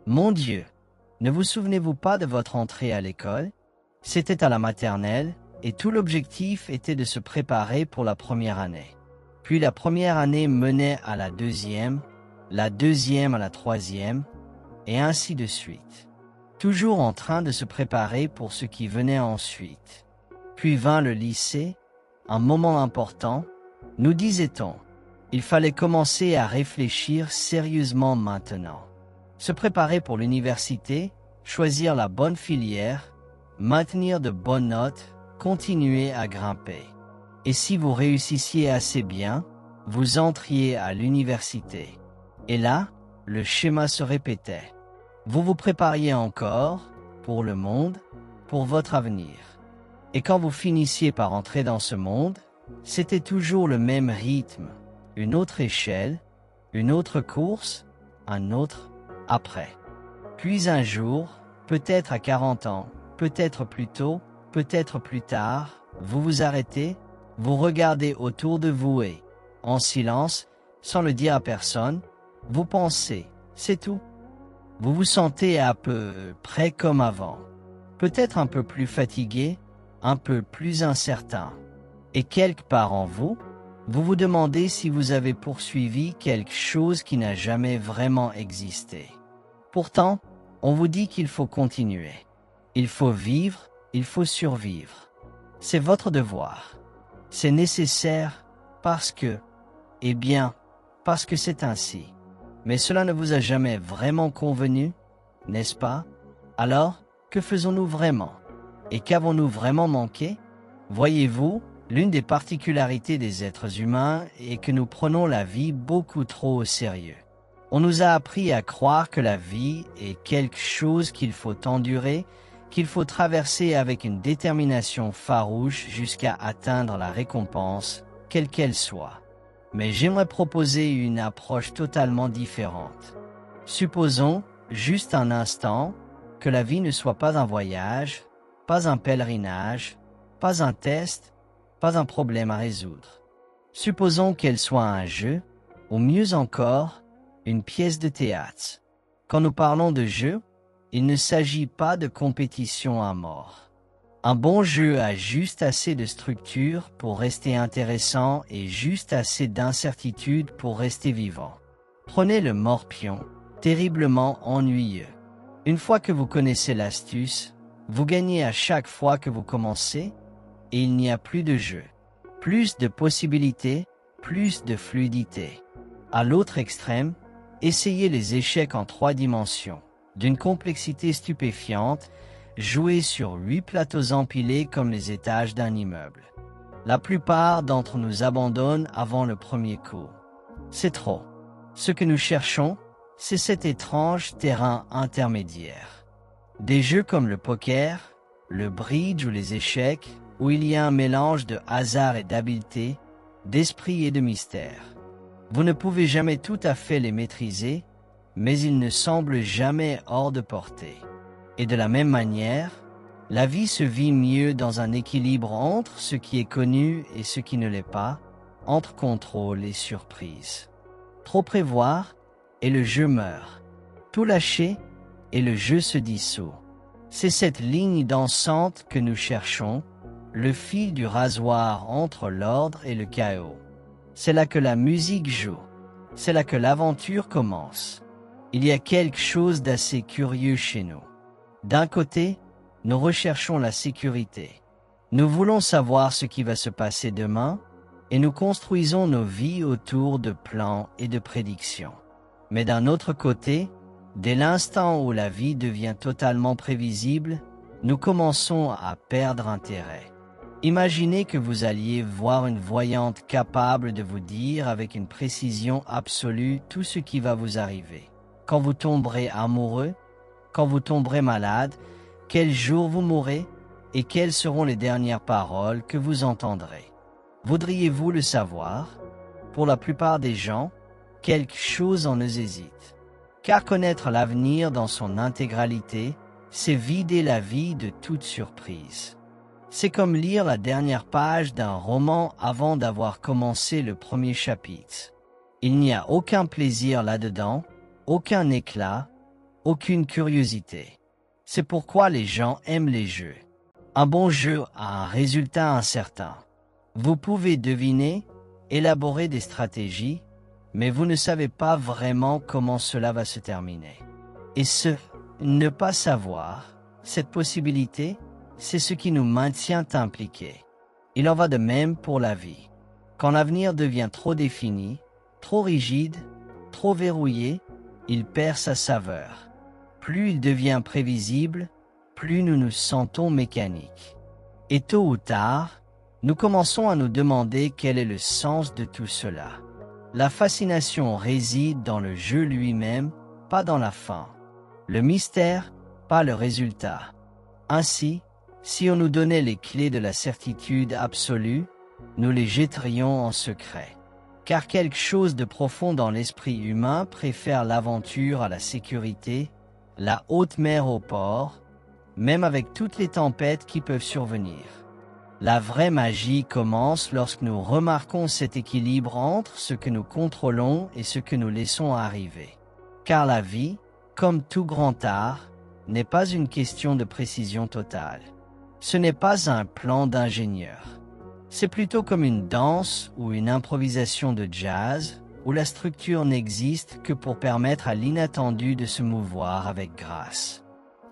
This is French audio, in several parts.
Mon Dieu, ne vous souvenez-vous pas de votre entrée à l'école? C'était à la maternelle, et tout l'objectif était de se préparer pour la première année. Puis la première année menait à la deuxième à la troisième, et ainsi de suite. Toujours en train de se préparer pour ce qui venait ensuite. Puis vint le lycée, un moment important, nous disait-on. Il fallait commencer à réfléchir sérieusement maintenant. Se préparer pour l'université, choisir la bonne filière, maintenir de bonnes notes, continuer à grimper. Et si vous réussissiez assez bien, vous entriez à l'université. Et là, le schéma se répétait. Vous vous prépariez encore, pour le monde, pour votre avenir. Et quand vous finissiez par entrer dans ce monde, c'était toujours le même rythme, une autre échelle, une autre course, un autre après. Puis un jour, peut-être à 40 ans, peut-être plus tôt, peut-être plus tard, vous vous arrêtez, vous regardez autour de vous et, en silence, sans le dire à personne, vous pensez, c'est tout. Vous vous sentez à peu près comme avant, peut-être un peu plus fatigué, un peu plus incertain. Et quelque part en vous, vous vous demandez si vous avez poursuivi quelque chose qui n'a jamais vraiment existé. Pourtant, on vous dit qu'il faut continuer. Il faut vivre, il faut survivre. C'est votre devoir. C'est nécessaire parce que, eh bien, parce que c'est ainsi. Mais cela ne vous a jamais vraiment convenu, n'est-ce pas? Alors, que faisons-nous vraiment? Et qu'avons-nous vraiment manqué? Voyez-vous, l'une des particularités des êtres humains est que nous prenons la vie beaucoup trop au sérieux. On nous a appris à croire que la vie est quelque chose qu'il faut endurer, qu'il faut traverser avec une détermination farouche jusqu'à atteindre la récompense, quelle qu'elle soit. Mais j'aimerais proposer une approche totalement différente. Supposons, juste un instant, que la vie ne soit pas un voyage, pas un pèlerinage, pas un test, pas un problème à résoudre. Supposons qu'elle soit un jeu, ou mieux encore, une pièce de théâtre. Quand nous parlons de jeu, il ne s'agit pas de compétition à mort. Un bon jeu a juste assez de structure pour rester intéressant et juste assez d'incertitude pour rester vivant. Prenez le morpion, terriblement ennuyeux. Une fois que vous connaissez l'astuce, vous gagnez à chaque fois que vous commencez, et il n'y a plus de jeu. Plus de possibilités, plus de fluidité. À l'autre extrême, essayez les échecs en 3 dimensions, d'une complexité stupéfiante, joués sur 8 plateaux empilés comme les étages d'un immeuble. La plupart d'entre nous abandonnent avant le premier coup. C'est trop. Ce que nous cherchons, c'est cet étrange terrain intermédiaire. Des jeux comme le poker, le bridge ou les échecs, où il y a un mélange de hasard et d'habileté, d'esprit et de mystère. Vous ne pouvez jamais tout à fait les maîtriser, mais ils ne semblent jamais hors de portée. Et de la même manière, la vie se vit mieux dans un équilibre entre ce qui est connu et ce qui ne l'est pas, entre contrôle et surprise. Trop prévoir, et le jeu meurt. Tout lâcher, et le jeu se dissout. C'est cette ligne dansante que nous cherchons, le fil du rasoir entre l'ordre et le chaos. C'est là que la musique joue. C'est là que l'aventure commence. Il y a quelque chose d'assez curieux chez nous. D'un côté, nous recherchons la sécurité. Nous voulons savoir ce qui va se passer demain, et nous construisons nos vies autour de plans et de prédictions. Mais d'un autre côté, dès l'instant où la vie devient totalement prévisible, nous commençons à perdre intérêt. Imaginez que vous alliez voir une voyante capable de vous dire avec une précision absolue tout ce qui va vous arriver. Quand vous tomberez amoureux, quand vous tomberez malade, quel jour vous mourrez et quelles seront les dernières paroles que vous entendrez. Voudriez-vous le savoir? Pour la plupart des gens, quelque chose en eux hésite. Car connaître l'avenir dans son intégralité, c'est vider la vie de toute surprise. C'est comme lire la dernière page d'un roman avant d'avoir commencé le premier chapitre. Il n'y a aucun plaisir là-dedans, aucun éclat, aucune curiosité. C'est pourquoi les gens aiment les jeux. Un bon jeu a un résultat incertain. Vous pouvez deviner, élaborer des stratégies, mais vous ne savez pas vraiment comment cela va se terminer. Et ne pas savoir, cette possibilité, c'est ce qui nous maintient impliqués. Il en va de même pour la vie. Quand l'avenir devient trop défini, trop rigide, trop verrouillé, il perd sa saveur. Plus il devient prévisible, plus nous nous sentons mécaniques. Et tôt ou tard, nous commençons à nous demander quel est le sens de tout cela. La fascination réside dans le jeu lui-même, pas dans la fin. Le mystère, pas le résultat. Ainsi, si on nous donnait les clés de la certitude absolue, nous les jetterions en secret. Car quelque chose de profond dans l'esprit humain préfère l'aventure à la sécurité, la haute mer au port, même avec toutes les tempêtes qui peuvent survenir. La vraie magie commence lorsque nous remarquons cet équilibre entre ce que nous contrôlons et ce que nous laissons arriver. Car la vie, comme tout grand art, n'est pas une question de précision totale. Ce n'est pas un plan d'ingénieur. C'est plutôt comme une danse ou une improvisation de jazz où la structure n'existe que pour permettre à l'inattendu de se mouvoir avec grâce.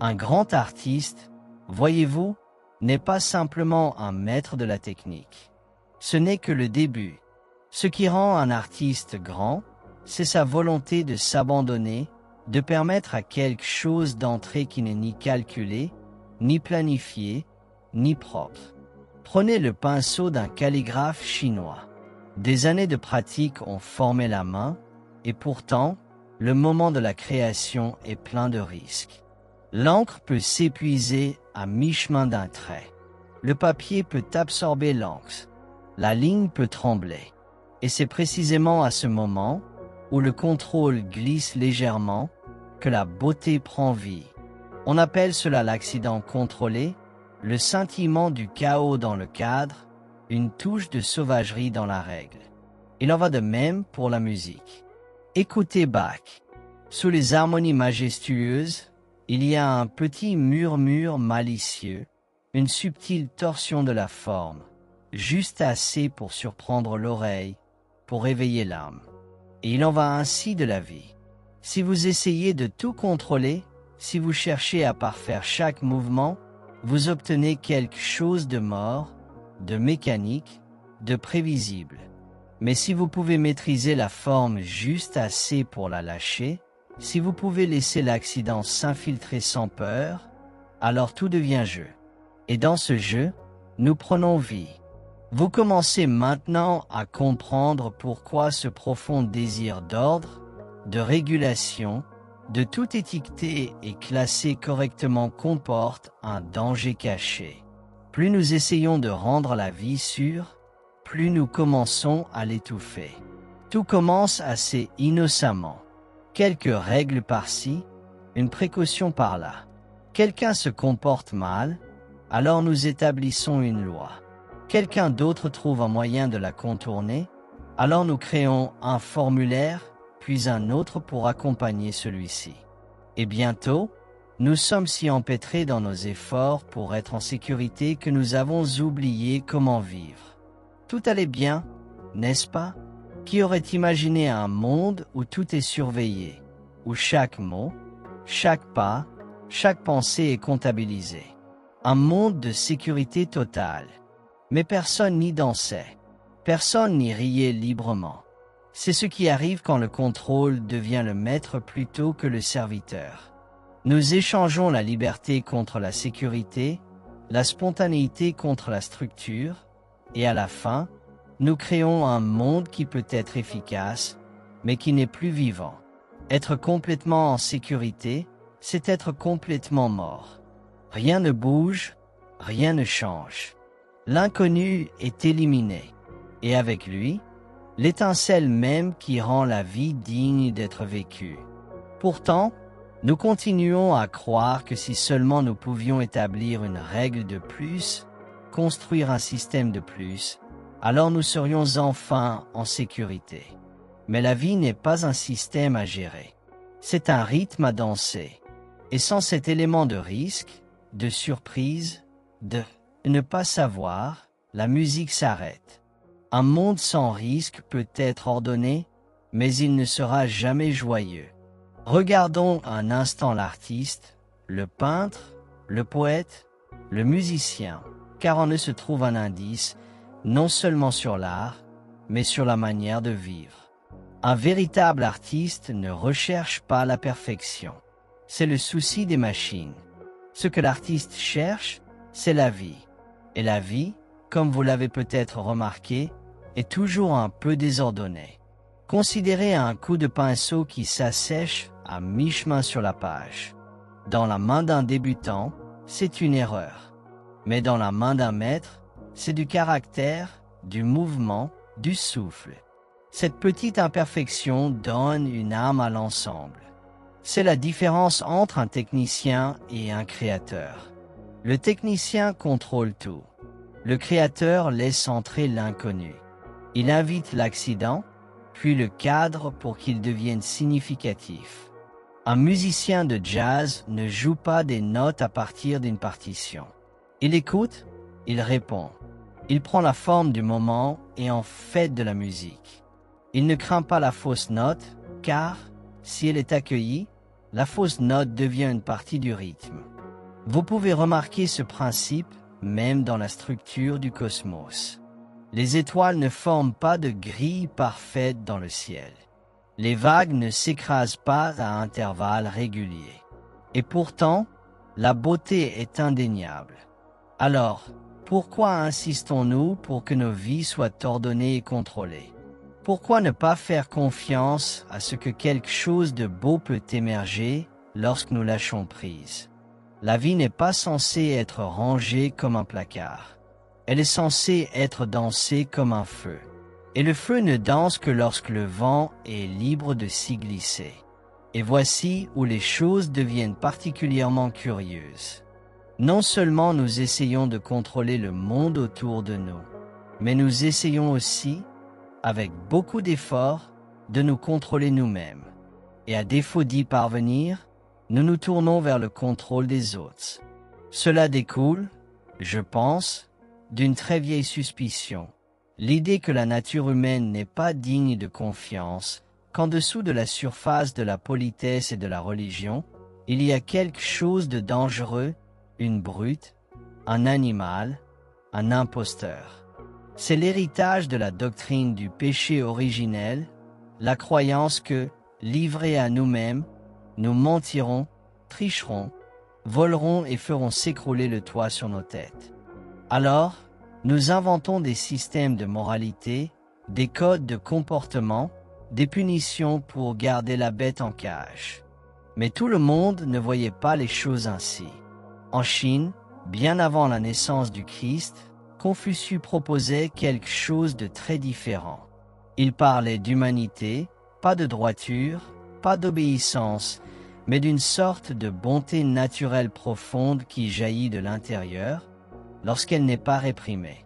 Un grand artiste, voyez-vous, n'est pas simplement un maître de la technique. Ce n'est que le début. Ce qui rend un artiste grand, c'est sa volonté de s'abandonner, de permettre à quelque chose d'entrer qui n'est ni calculé, ni planifié, ni propre. Prenez le pinceau d'un calligraphe chinois. Des années de pratique ont formé la main, et pourtant, le moment de la création est plein de risques. L'encre peut s'épuiser à mi-chemin d'un trait. Le papier peut absorber l'encre. La ligne peut trembler. Et c'est précisément à ce moment, où le contrôle glisse légèrement, que la beauté prend vie. On appelle cela l'accident contrôlé, le scintillement du chaos dans le cadre, une touche de sauvagerie dans la règle. Il en va de même pour la musique. Écoutez Bach. Sous les harmonies majestueuses, il y a un petit murmure malicieux, une subtile torsion de la forme, juste assez pour surprendre l'oreille, pour éveiller l'âme. Et il en va ainsi de la vie. Si vous essayez de tout contrôler, si vous cherchez à parfaire chaque mouvement, vous obtenez quelque chose de mort, de mécanique, de prévisible. Mais si vous pouvez maîtriser la forme juste assez pour la lâcher, si vous pouvez laisser l'accident s'infiltrer sans peur, alors tout devient jeu. Et dans ce jeu, nous prenons vie. Vous commencez maintenant à comprendre pourquoi ce profond désir d'ordre, de régulation, de tout étiqueter et classer correctement comporte un danger caché. Plus nous essayons de rendre la vie sûre, plus nous commençons à l'étouffer. Tout commence assez innocemment. Quelques règles par-ci, une précaution par-là. Quelqu'un se comporte mal, alors nous établissons une loi. Quelqu'un d'autre trouve un moyen de la contourner, alors nous créons un formulaire, puis un autre pour accompagner celui-ci. Et bientôt, nous sommes si empêtrés dans nos efforts pour être en sécurité que nous avons oublié comment vivre. Tout allait bien, n'est-ce pas? Qui aurait imaginé un monde où tout est surveillé, où chaque mot, chaque pas, chaque pensée est comptabilisé? Un monde de sécurité totale. Mais personne n'y dansait. Personne n'y riait librement. C'est ce qui arrive quand le contrôle devient le maître plutôt que le serviteur. Nous échangeons la liberté contre la sécurité, la spontanéité contre la structure, et à la fin, nous créons un monde qui peut être efficace, mais qui n'est plus vivant. Être complètement en sécurité, c'est être complètement mort. Rien ne bouge, rien ne change. L'inconnu est éliminé, et avec lui, l'étincelle même qui rend la vie digne d'être vécue. Pourtant, nous continuons à croire que si seulement nous pouvions établir une règle de plus, construire un système de plus, alors nous serions enfin en sécurité. Mais la vie n'est pas un système à gérer. C'est un rythme à danser. Et sans cet élément de risque, de surprise, de ne pas savoir, la musique s'arrête. Un monde sans risque peut être ordonné, mais il ne sera jamais joyeux. Regardons un instant l'artiste, le peintre, le poète, le musicien, car en eux se trouve un indice, non seulement sur l'art, mais sur la manière de vivre. Un véritable artiste ne recherche pas la perfection. C'est le souci des machines. Ce que l'artiste cherche, c'est la vie. Et la vie, comme vous l'avez peut-être remarqué, est toujours un peu désordonnée. Considérez un coup de pinceau qui s'assèche à mi-chemin sur la page. Dans la main d'un débutant, c'est une erreur. Mais dans la main d'un maître, c'est du caractère, du mouvement, du souffle. Cette petite imperfection donne une âme à l'ensemble. C'est la différence entre un technicien et un créateur. Le technicien contrôle tout. Le créateur laisse entrer l'inconnu. Il invite l'accident, puis le cadre pour qu'il devienne significatif. Un musicien de jazz ne joue pas des notes à partir d'une partition. Il écoute, il répond. Il prend la forme du moment et en fait de la musique. Il ne craint pas la fausse note, car, si elle est accueillie, la fausse note devient une partie du rythme. Vous pouvez remarquer ce principe même dans la structure du cosmos. Les étoiles ne forment pas de grille parfaite dans le ciel. Les vagues ne s'écrasent pas à intervalles réguliers. Et pourtant, la beauté est indéniable. Alors, pourquoi insistons-nous pour que nos vies soient ordonnées et contrôlées? Pourquoi ne pas faire confiance à ce que quelque chose de beau peut émerger lorsque nous lâchons prise? La vie n'est pas censée être rangée comme un placard. Elle est censée être dansée comme un feu. Et le feu ne danse que lorsque le vent est libre de s'y glisser. Et voici où les choses deviennent particulièrement curieuses. Non seulement nous essayons de contrôler le monde autour de nous, mais nous essayons aussi, avec beaucoup d'efforts, de nous contrôler nous-mêmes. Et à défaut d'y parvenir, nous nous tournons vers le contrôle des autres. Cela découle, je pense, d'une très vieille suspicion. L'idée que la nature humaine n'est pas digne de confiance, qu'en dessous de la surface de la politesse et de la religion, il y a quelque chose de dangereux, une brute, un animal, un imposteur. C'est l'héritage de la doctrine du péché originel, la croyance que, livrés à nous-mêmes, nous mentirons, tricherons, volerons et ferons s'écrouler le toit sur nos têtes. Alors, nous inventons des systèmes de moralité, des codes de comportement, des punitions pour garder la bête en cage. Mais tout le monde ne voyait pas les choses ainsi. En Chine, bien avant la naissance du Christ, Confucius proposait quelque chose de très différent. Il parlait d'humanité, pas de droiture, pas d'obéissance, mais d'une sorte de bonté naturelle profonde qui jaillit de l'intérieur, lorsqu'elle n'est pas réprimée.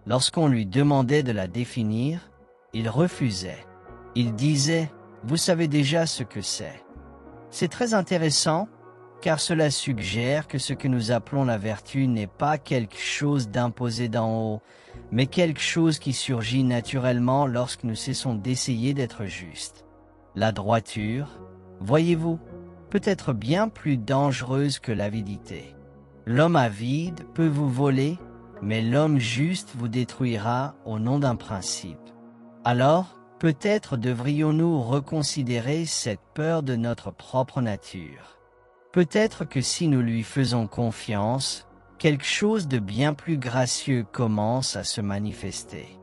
Lorsqu'on lui demandait de la définir, il refusait. Il disait « Vous savez déjà ce que c'est ». C'est très intéressant, car cela suggère que ce que nous appelons la vertu n'est pas quelque chose d'imposé d'en haut, mais quelque chose qui surgit naturellement lorsque nous cessons d'essayer d'être justes. La droiture, voyez-vous, peut être bien plus dangereuse que l'avidité. L'homme avide peut vous voler, mais l'homme juste vous détruira au nom d'un principe. Alors, peut-être devrions-nous reconsidérer cette peur de notre propre nature. Peut-être que si nous lui faisons confiance, quelque chose de bien plus gracieux commence à se manifester.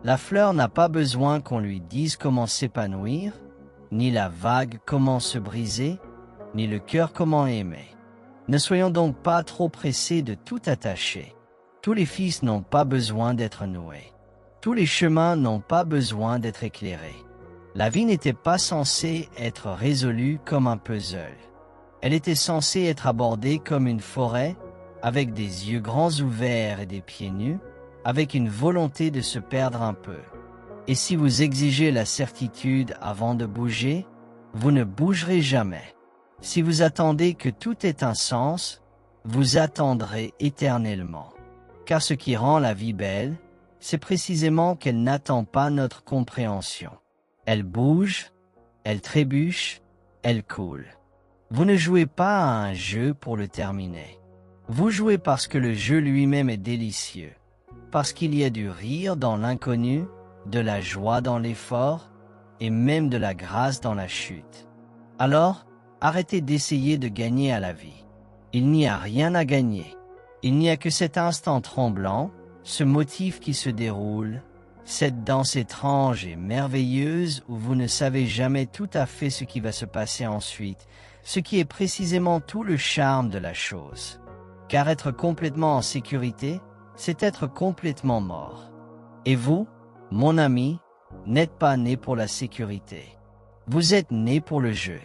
La fleur n'a pas besoin qu'on lui dise comment s'épanouir, ni la vague comment se briser, ni le cœur comment aimer. Ne soyons donc pas trop pressés de tout attacher. Tous les fils n'ont pas besoin d'être noués. Tous les chemins n'ont pas besoin d'être éclairés. La vie n'était pas censée être résolue comme un puzzle. Elle était censée être abordée comme une forêt, avec des yeux grands ouverts et des pieds nus, avec une volonté de se perdre un peu. Et si vous exigez la certitude avant de bouger, vous ne bougerez jamais. Si vous attendez que tout ait un sens, vous attendrez éternellement. Car ce qui rend la vie belle, c'est précisément qu'elle n'attend pas notre compréhension. Elle bouge, elle trébuche, elle coule. Vous ne jouez pas à un jeu pour le terminer. Vous jouez parce que le jeu lui-même est délicieux, parce qu'il y a du rire dans l'inconnu, de la joie dans l'effort, et même de la grâce dans la chute. Alors, arrêtez d'essayer de gagner à la vie. Il n'y a rien à gagner. Il n'y a que cet instant tremblant, ce motif qui se déroule, cette danse étrange et merveilleuse où vous ne savez jamais tout à fait ce qui va se passer ensuite, ce qui est précisément tout le charme de la chose. Car être complètement en sécurité, c'est être complètement mort. Et vous, mon ami, n'êtes pas né pour la sécurité. Vous êtes né pour le jeu.